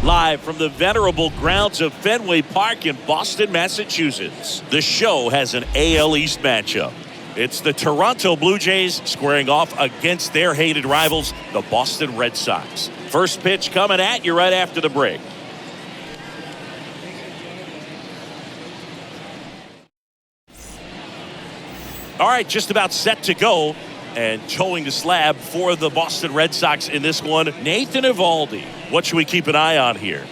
Live from the venerable grounds of Fenway Park in Boston, Massachusetts, the show has an AL East matchup. It's the Toronto Blue Jays squaring off against their hated rivals, the Boston Red Sox. First pitch coming at you right after the break. All right, just about set to go. And towing the slab for the Boston Red Sox in this one, Nathan Eovaldi. What should we keep an eye on here?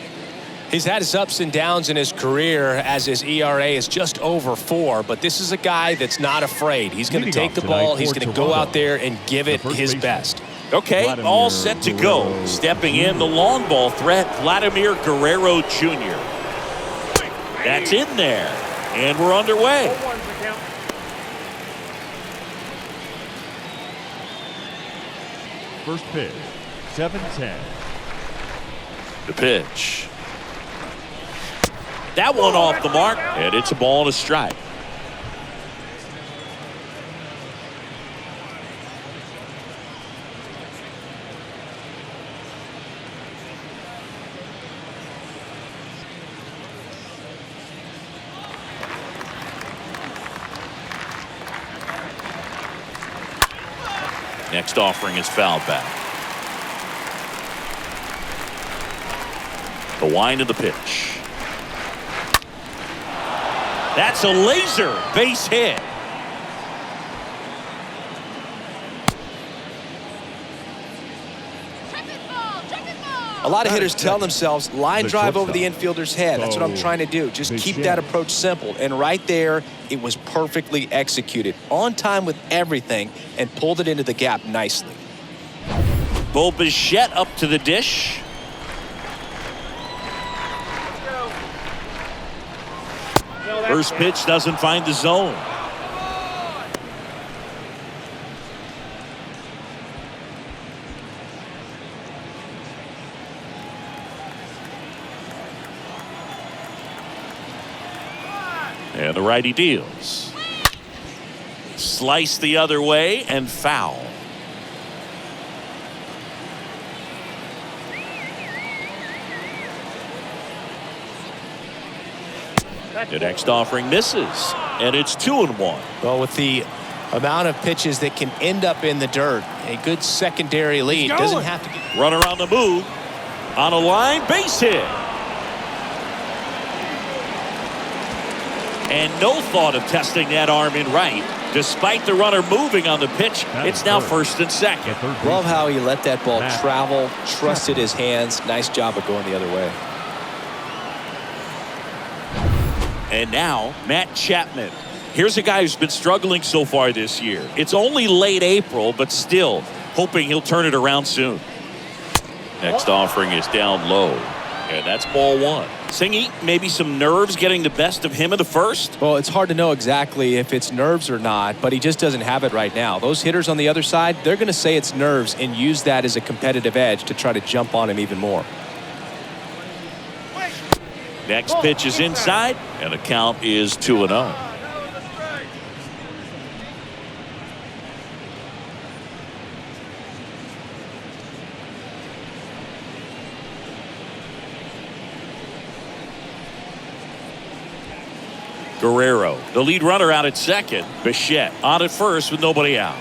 He's had his ups and downs in his career as his ERA is just over 4, but this is a guy that's not afraid. He's going to take the ball. He's going to go out there and give it his best. Okay, all set to go. Stepping in, the long ball threat, Vladimir Guerrero Jr. That's in there, and we're underway. First pitch, 7-10. The pitch. That one off the mark, and it's a ball and a strike. Next offering is fouled back. The wind of the pitch. That's a laser base hit. A lot of hitters tell themselves, line drive over the infielder's head. That's what I'm trying to do. Just keep that approach simple. And right there, it was perfectly executed. On time with everything and pulled it into the gap nicely. Bo Bichette up to the dish. First pitch doesn't find the zone. And the righty deals. Slice the other way and foul. The next offering misses, and it's 2-1. Well, with the amount of pitches that can end up in the dirt, a good secondary lead doesn't have to get. Runner on the move, on a line, base hit. And no thought of testing that arm in right. Despite the runner moving on the pitch, it's now first and second. Love how he let that ball travel, trusted his hands. Nice job of going the other way. And now, Matt Chapman. Here's a guy who's been struggling so far this year. It's only late April, but still hoping he'll turn it around soon. Next offering is down low, and that's ball 1. Singy, maybe some nerves getting the best of him in the first? Well, it's hard to know exactly if it's nerves or not, but he just doesn't have it right now. Those hitters on the other side, they're going to say it's nerves and use that as a competitive edge to try to jump on him even more. Next pitch is inside, and the count is 2-0. Guerrero, the lead runner out at second. Bichette on at first with nobody out.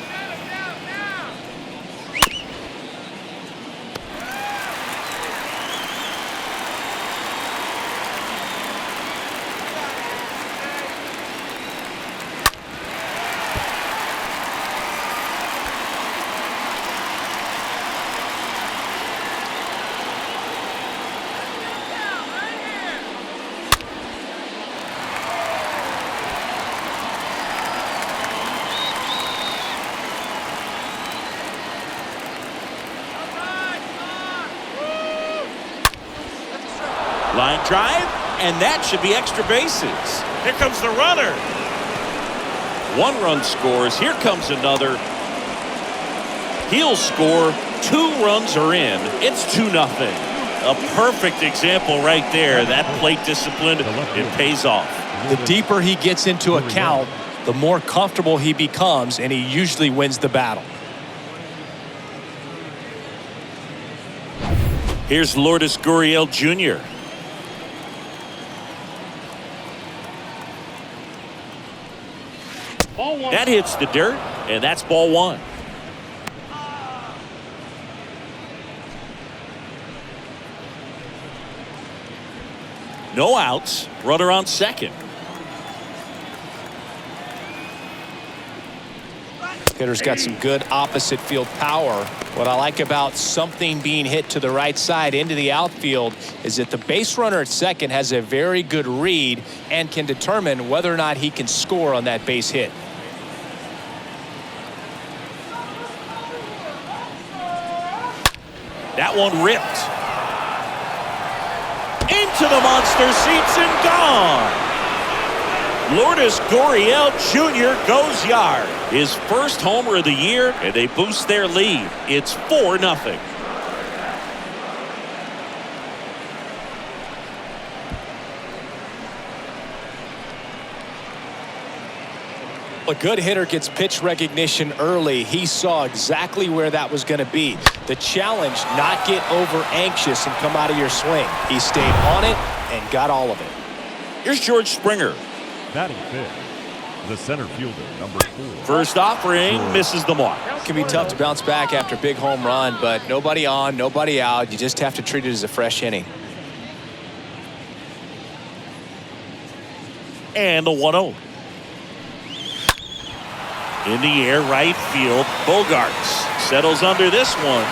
Line drive, and that should be extra bases. Here comes the runner. 1 run scores. Here comes another. He'll score. 2 runs are in. It's 2-0. A perfect example right there. That plate discipline, it pays off. The deeper he gets into a count, the more comfortable he becomes, and he usually wins the battle. Here's Lourdes Gurriel Jr. That hits the dirt, and that's ball one. No outs. Runner on second. Hitter's got some good opposite field power. What I like about something being hit to the right side into the outfield is that the base runner at second has a very good read and can determine whether or not he can score on that base hit. That one ripped into the monster seats and gone. Lourdes Gurriel Jr. goes yard. His first homer of the year, and they boost their lead. It's 4-0. A good hitter gets pitch recognition early. He saw exactly where that was going to be. The challenge, not get over anxious and come out of your swing. He stayed on it and got all of it. Here's George Springer. Batting fifth, the center fielder, number 4. First offering misses the mark. It can be tough to bounce back after a big home run, but nobody on, nobody out. You just have to treat it as a fresh inning. And the 1-0. In the air, right field. Bogarts settles under this one.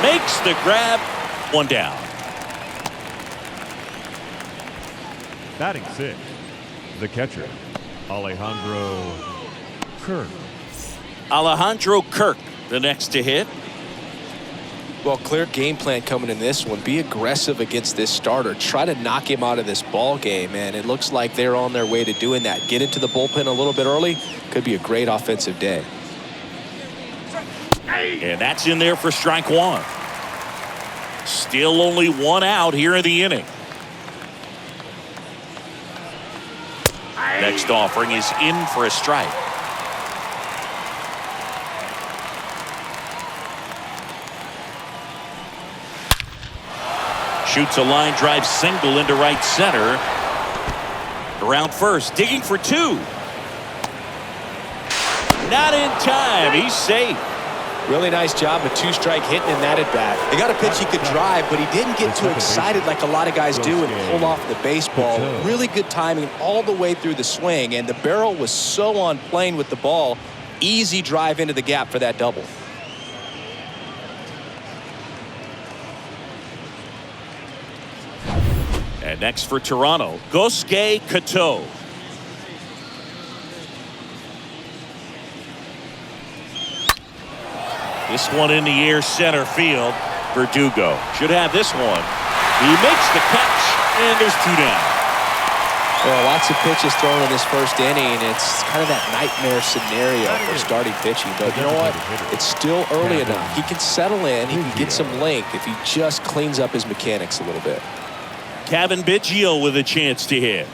Makes the grab. One down. Batting sixth, the catcher, Alejandro Kirk. Alejandro Kirk, the next to hit. Well, clear game plan coming in this one. Be aggressive against this starter. Try to knock him out of this ball game, and it looks like they're on their way to doing that. Get into the bullpen a little bit early. Could be a great offensive day. And that's in there for strike one. Still only one out here in the inning. Next offering is in for a strike. Shoots a line drive single into right center. Around first, digging for two. Not in time. He's safe. Really nice job of two-strike hitting in that at-bat. He got a pitch he could drive, but he didn't get too excited like a lot of guys do and pull off the baseball. Really good timing all the way through the swing, and the barrel was so on plane with the ball. Easy drive into the gap for that double. And next for Toronto, Gosuke Kato. This one in the air center field. Verdugo should have this one. He makes the catch, and there's two down. Well, lots of pitches thrown in this first inning. It's kind of that nightmare scenario for starting pitching. But you know what? It's still early enough. He can settle in. He can get some length if he just cleans up his mechanics a little bit. Kevin Biggio with a chance to hit.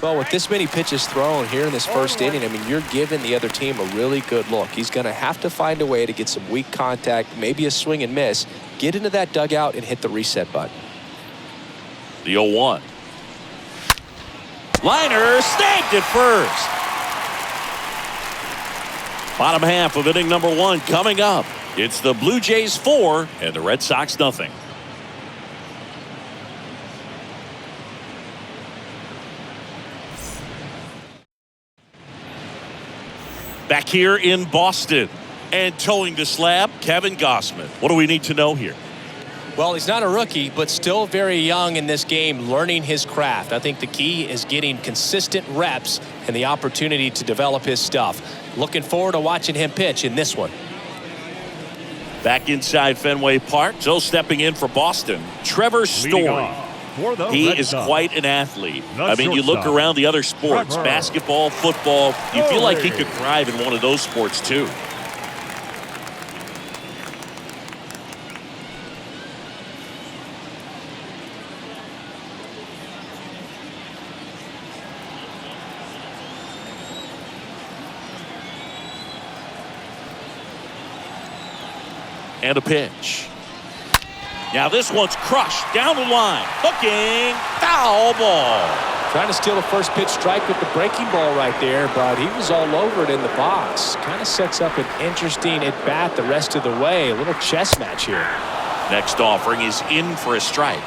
Well, with this many pitches thrown here in this first inning, I mean, you're giving the other team a really good look. He's going to have to find a way to get some weak contact, maybe a swing and miss, get into that dugout and hit the reset button. The 0-1. Liner snagged at first. Bottom half of inning number one coming up. It's the Blue Jays 4 and the Red Sox nothing. Back here in Boston and towing the slab, Kevin Gausman. What do we need to know here? Well, he's not a rookie, but still very young in this game, learning his craft. I think the key is getting consistent reps and the opportunity to develop his stuff. Looking forward to watching him pitch in this one. Back inside Fenway Park, so stepping in for Boston, Trevor Story. He is quite an athlete. I mean, you look around the other sports, basketball, football, you feel like he could thrive in one of those sports too. And a pitch. Now this one's crushed down the line. Hooking. Foul ball. Trying to steal the first pitch strike with the breaking ball right there, but he was all over it in the box. Kind of sets up an interesting at-bat the rest of the way. A little chess match here. Next offering is in for a strike.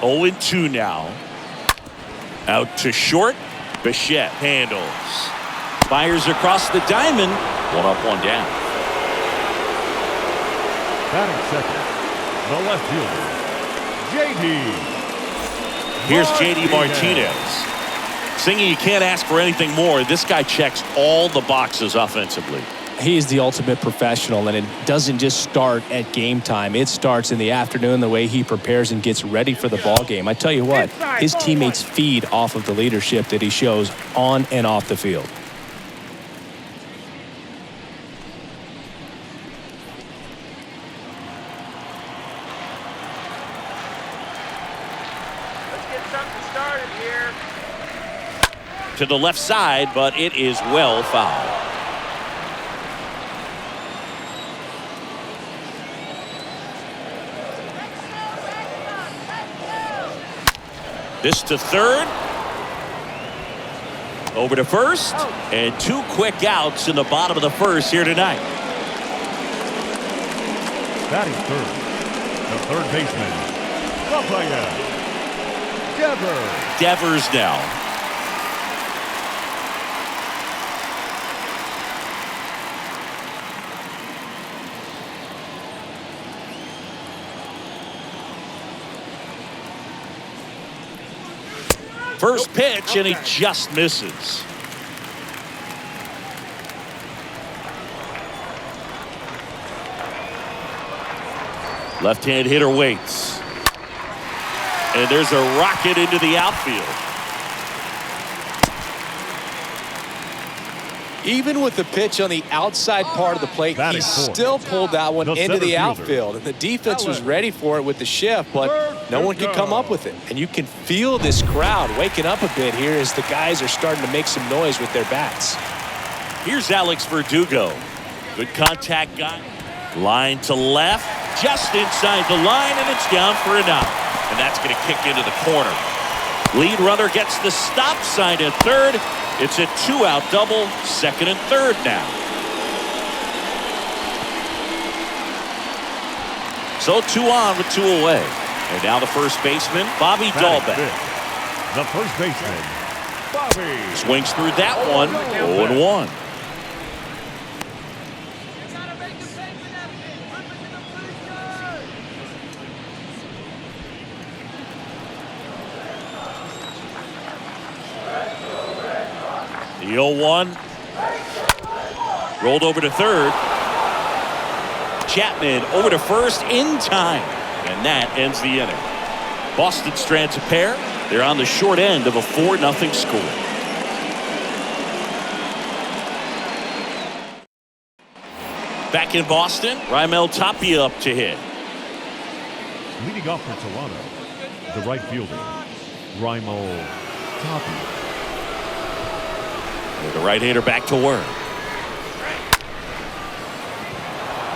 Oh, 0-2 now. Out to short. Bichette handles. Fires across the diamond. 1 up, 1 down. Batting second, the left fielder, J.D. Here's J.D. Martinez. Singing, you can't ask for anything more. This guy checks all the boxes offensively. He is the ultimate professional, and it doesn't just start at game time. It starts in the afternoon, the way he prepares and gets ready for the ball game. I tell you what, his teammates feed off of the leadership that he shows on and off the field. To the left side, but it is well fouled. This to third. Over to first. And 2 quick outs in the bottom of the first here tonight. Batting third, the third baseman, Rafael Devers. Devers now. First pitch, and he just misses. Left-hand hitter waits. And there's a rocket into the outfield. Even with the pitch on the outside part of the plate, he still pulled that one into the outfield. And the defense was ready for it with the shift, but no one could come up with it. And you can feel this crowd waking up a bit here as the guys are starting to make some noise with their bats. Here's Alex Verdugo. Good contact guy. Line to left, just inside the line, and it's down for an out. And that's going to kick into the corner. Lead runner gets the stop sign at third. It's a 2-out double, second and third now. So 2 on with 2 away. And now the first baseman, Bobby Dahlbeck. The first baseman, Bobby. Swings through that one, 0-1. The 0-1. Rolled over to third. Chapman over to first in time. And that ends the inning. Boston strands a pair. They're on the short end of a 4-0 score. Back in Boston, Raimel Tapia up to hit. Leading off for Toronto, the right fielder, Raimel Tapia. The right-hander back to work.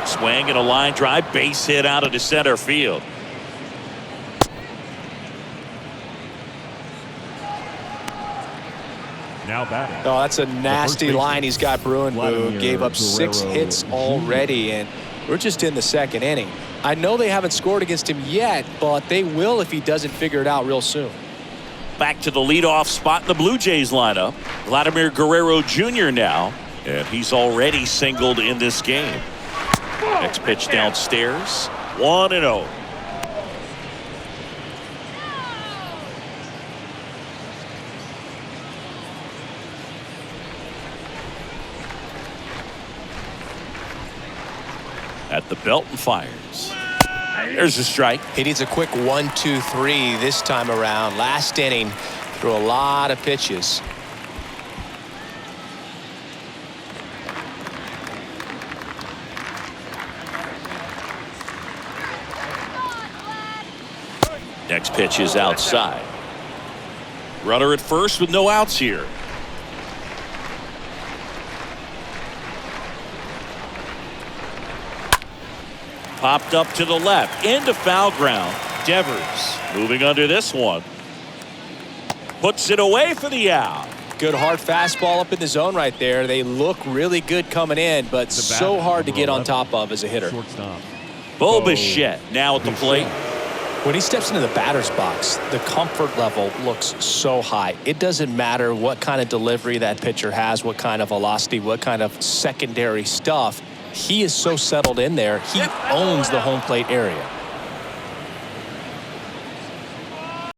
Swing and a line drive, base hit out into center field. Now batting. Oh, that's a nasty line he's got brewing. Boo gave up 6 hits already, and we're just in the second inning. I know they haven't scored against him yet, but they will if he doesn't figure it out real soon. Back to the leadoff spot in the Blue Jays lineup. Vladimir Guerrero Jr. now, and he's already singled in this game. Next pitch downstairs, 1-0. At the belt and fires. There's a strike. He needs a quick 1-2-3 this time around. Last inning, threw a lot of pitches. Next pitch is outside. Runner at first with no outs here. Popped up to the left into foul ground. Devers moving under this one. Puts it away for the out. Good hard fastball up in the zone right there. They look really good coming in, but so hard to get on top of as a hitter. Shortstop. Bo Bichette now at the plate. When he steps into the batter's box, the comfort level looks so high. It doesn't matter what kind of delivery that pitcher has, what kind of velocity, what kind of secondary stuff. He is so settled in there. He owns the home plate area.